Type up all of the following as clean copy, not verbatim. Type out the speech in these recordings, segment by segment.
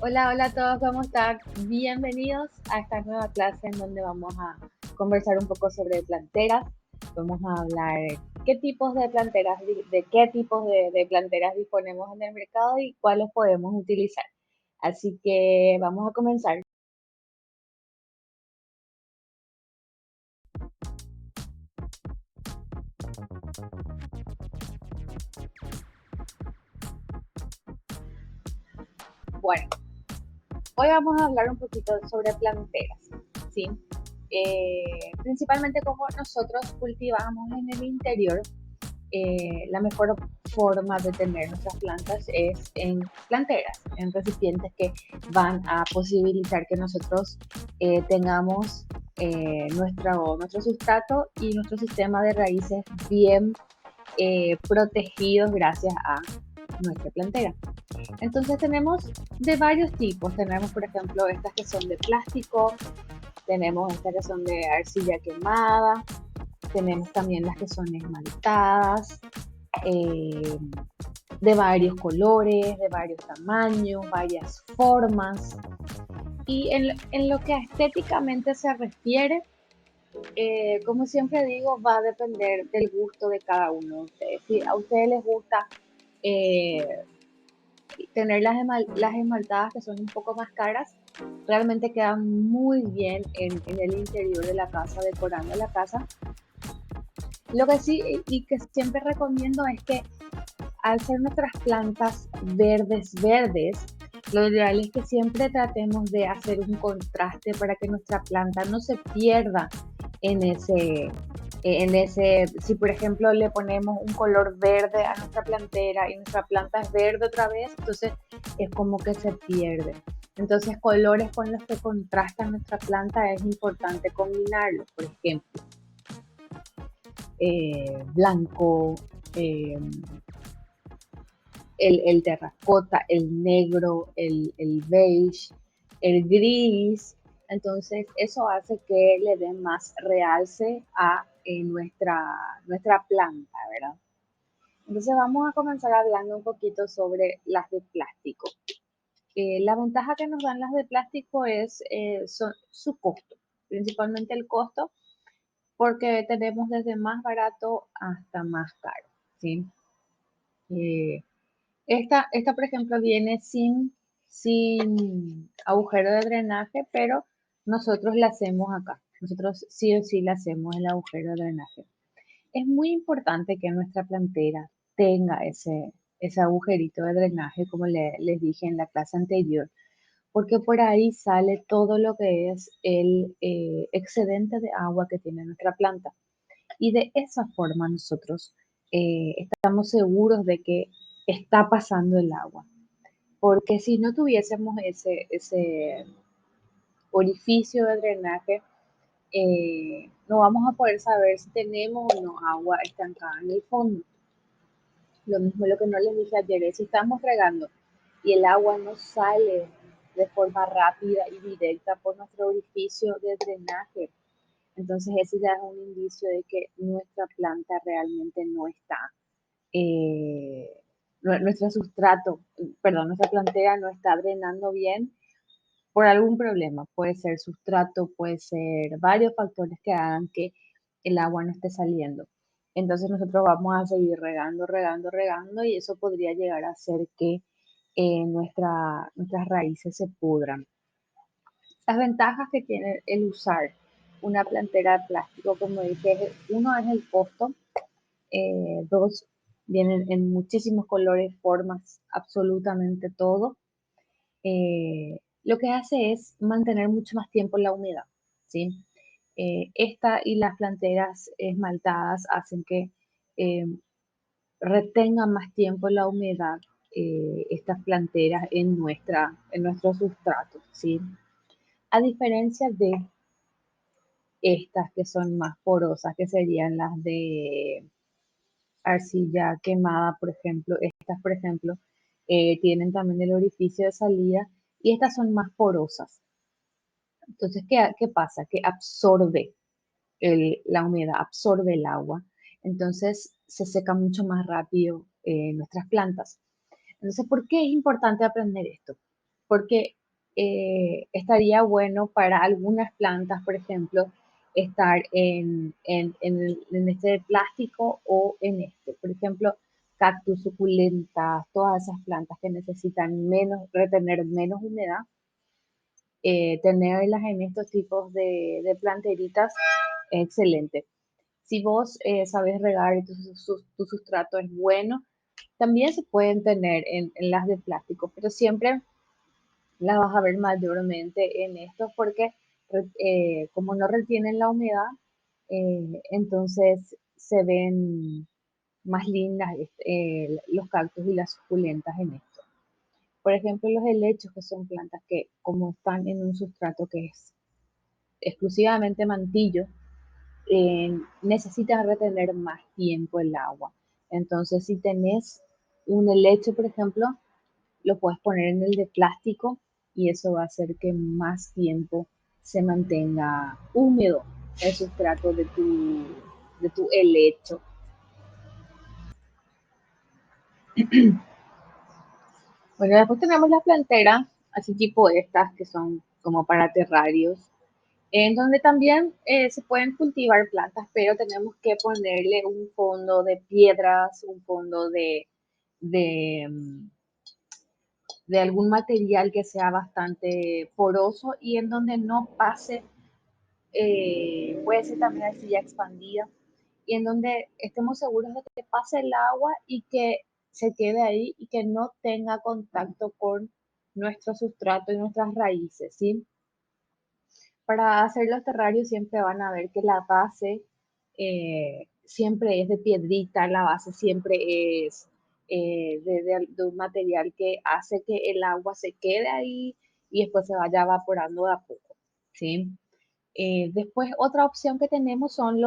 Hola, hola a todos, ¿cómo están? Bienvenidos a esta nueva clase en donde vamos a conversar un poco sobre planteras. Vamos a hablar qué tipos de planteras, de qué tipos de planteras disponemos en el mercado y cuáles podemos utilizar. Así que vamos a comenzar. Bueno, hoy vamos a hablar un poquito sobre planteras, ¿sí? Principalmente cómo nosotros cultivamos en el interior. La mejor forma de tener nuestras plantas es en planteras, en recipientes que van a posibilitar que nosotros tengamos nuestro sustrato y nuestro sistema de raíces bien protegidos gracias a nuestra plantera. Entonces tenemos de varios tipos. Tenemos, por ejemplo, estas que son de plástico, tenemos estas que son de arcilla quemada, tenemos también las que son esmaltadas, eh, de varios colores, de varios tamaños, varias formas. Y en lo que a estéticamente se refiere, como siempre digo, va a depender del gusto de cada uno de ustedes. Si a ustedes les gusta eh, tener las esmaltadas que son un poco más caras, realmente quedan muy bien en el interior de la casa, decorando la casa. Lo que sí y que siempre recomiendo es que al ser nuestras plantas verdes, verdes, lo ideal es que siempre tratemos de hacer un contraste para que nuestra planta no se pierda en ese, si por ejemplo le ponemos un color verde a nuestra plantera y nuestra planta es verde otra vez, entonces es como que se pierde. Entonces colores con los que contrastan nuestra planta es importante combinarlos, por ejemplo, blanco, eh, el terracota, el negro, el beige, el gris. Entonces, eso hace que le dé más realce a nuestra planta, ¿verdad? Entonces, vamos a comenzar hablando un poquito sobre las de plástico. La ventaja que nos dan las de plástico es su costo, principalmente el costo, porque tenemos desde más barato hasta más caro, ¿sí? Eh, esta, por ejemplo, viene sin agujero de drenaje, pero nosotros la hacemos acá. Nosotros sí o sí la hacemos el agujero de drenaje. Es muy importante que nuestra plantera tenga ese agujerito de drenaje, como les dije en la clase anterior, porque por ahí sale todo lo que es el excedente de agua que tiene nuestra planta. Y de esa forma nosotros estamos seguros de que está pasando el agua. Porque si no tuviésemos ese orificio de drenaje, no vamos a poder saber si tenemos o no agua estancada en el fondo. Lo mismo lo que no les dije ayer, es si estamos regando y el agua no sale de forma rápida y directa por nuestro orificio de drenaje, entonces ese ya es un indicio de que nuestra planta realmente no está, eh, nuestro sustrato, perdón, nuestra plantera no está drenando bien por algún problema. Puede ser sustrato, puede ser varios factores que hagan que el agua no esté saliendo. Entonces nosotros vamos a seguir regando, regando, regando y eso podría llegar a hacer que nuestras raíces se pudran. Las ventajas que tiene el usar una plantera de plástico, como dije, uno es el costo, dos, vienen en muchísimos colores, formas, absolutamente todo. Lo que hace es mantener mucho más tiempo la humedad, ¿sí? Esta y las planteras esmaltadas hacen que eh, retengan más tiempo la humedad, estas planteras en nuestro sustrato, ¿sí? A diferencia de estas que son más porosas, que serían las de arcilla quemada, por ejemplo. Estas, por ejemplo, tienen también el orificio de salida y estas son más porosas. Entonces, ¿qué pasa? Que absorbe la humedad, absorbe el agua. Entonces, se seca mucho más rápido nuestras plantas. Entonces, ¿por qué es importante aprender esto? porque estaría bueno para algunas plantas, por ejemplo, estar en este plástico o en este. Por ejemplo, cactus, suculentas, todas esas plantas que necesitan menos, retener menos humedad, tenerlas en estos tipos de planteritas es excelente. Si vos sabes regar y tu sustrato es bueno, también se pueden tener en las de plástico, pero siempre las vas a ver mayormente en estos porque como no retienen la humedad, entonces se ven más lindas los cactus y las suculentas en esto. Por ejemplo, los helechos, que son plantas que como están en un sustrato que es exclusivamente mantillo, necesitan retener más tiempo el agua. Entonces, si tenés un helecho, por ejemplo, lo puedes poner en el de plástico y eso va a hacer que más tiempo se mantenga húmedo el sustrato de tu helecho. Bueno, después tenemos las planteras, así tipo estas que son como para terrarios, en donde también se pueden cultivar plantas, pero tenemos que ponerle un fondo de piedras, un fondo de, de algún material que sea bastante poroso y en donde no pase, puede ser también arcilla expandida, y en donde estemos seguros de que pase el agua y que se quede ahí y que no tenga contacto con nuestro sustrato y nuestras raíces, ¿sí? Para hacer los terrarios siempre van a ver que la base siempre es de piedrita, la base siempre es de un material que hace que el agua se quede ahí y después se vaya evaporando de a poco, ¿sí? Después otra opción que tenemos son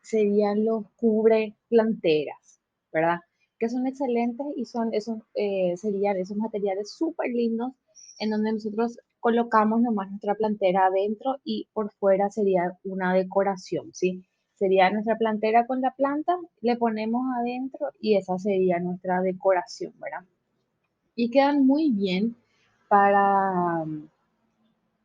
serían los cubre planteras, ¿verdad? Que son excelentes y son esos, serían esos materiales súper lindos en donde nosotros colocamos nomás nuestra plantera adentro y por fuera sería una decoración, ¿sí? Sería nuestra plantera con la planta, le ponemos adentro y esa sería nuestra decoración, ¿verdad? Y quedan muy bien para,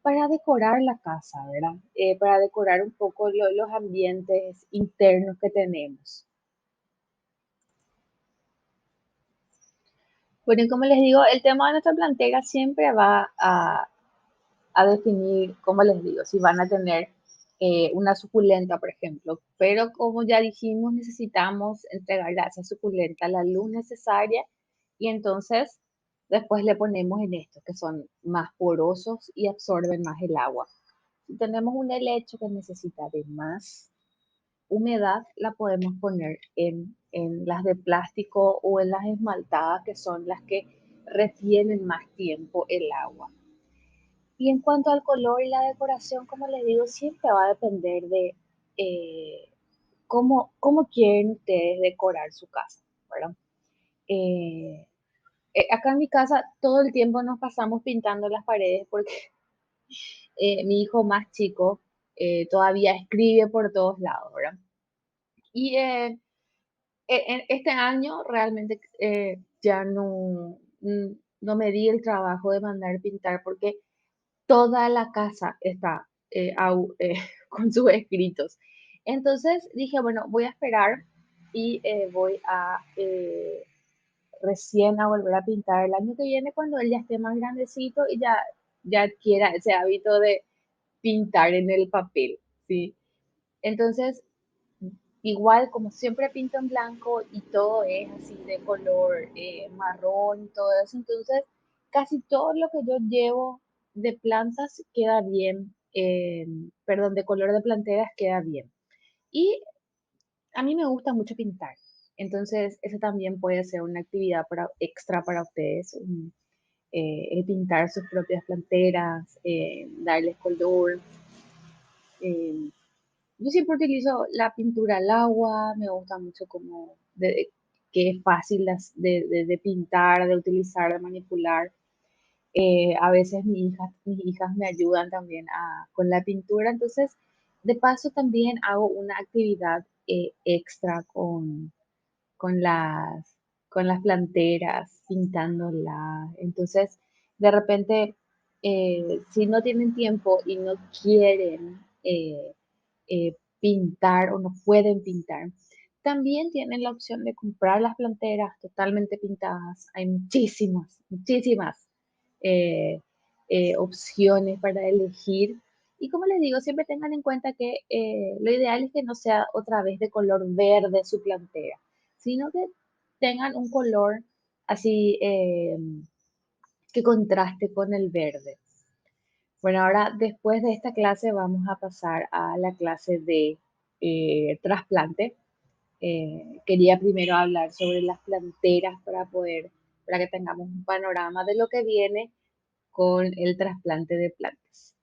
para decorar la casa, ¿verdad? Para decorar un poco los ambientes internos que tenemos. Bueno, y como les digo, el tema de nuestra plantera siempre va a definir, como les digo, si van a tener una suculenta, por ejemplo. Pero como ya dijimos, necesitamos entregarle a esa suculenta la luz necesaria y entonces después le ponemos en estos que son más porosos y absorben más el agua. Si tenemos un helecho que necesita de más humedad, la podemos poner en las de plástico o en las esmaltadas, que son las que retienen más tiempo el agua. Y en cuanto al color y la decoración, como les digo, siempre va a depender de eh, cómo quieren ustedes decorar su casa, ¿verdad? Eh, Acá en mi casa todo el tiempo nos pasamos pintando las paredes porque mi hijo más chico todavía escribe por todos lados, ¿verdad? Y este año realmente ya no me di el trabajo de mandar pintar porque toda la casa está con sus escritos. Entonces dije, bueno, voy a esperar y voy a recién a volver a pintar el año que viene cuando él ya esté más grandecito y ya adquiera ese hábito de pintar en el papel, ¿sí? Entonces, igual como siempre pinto en blanco y todo es así de color marrón y todo eso, entonces casi todo lo que yo llevo de plantas queda bien, perdón, de color de planteras queda bien. Y a mí me gusta mucho pintar, entonces eso también puede ser una actividad extra para ustedes, el pintar sus propias planteras, darles color. eh, Yo siempre utilizo la pintura al agua, me gusta mucho como que es fácil de pintar, de utilizar, de manipular. A veces mis hijas me ayudan también con la pintura, entonces de paso también hago una actividad extra con las, con las planteras, pintándolas. Entonces, de repente, si no tienen tiempo y no quieren pintar o no pueden pintar, también tienen la opción de comprar las planteras totalmente pintadas. Hay muchísimas, muchísimas eh, opciones para elegir. Y como les digo, siempre tengan en cuenta que lo ideal es que no sea otra vez de color verde su plantera, sino que tengan un color así que contraste con el verde. Bueno, ahora después de esta clase vamos a pasar a la clase de trasplante. Quería primero hablar sobre las planteras para que tengamos un panorama de lo que viene con el trasplante de plantas.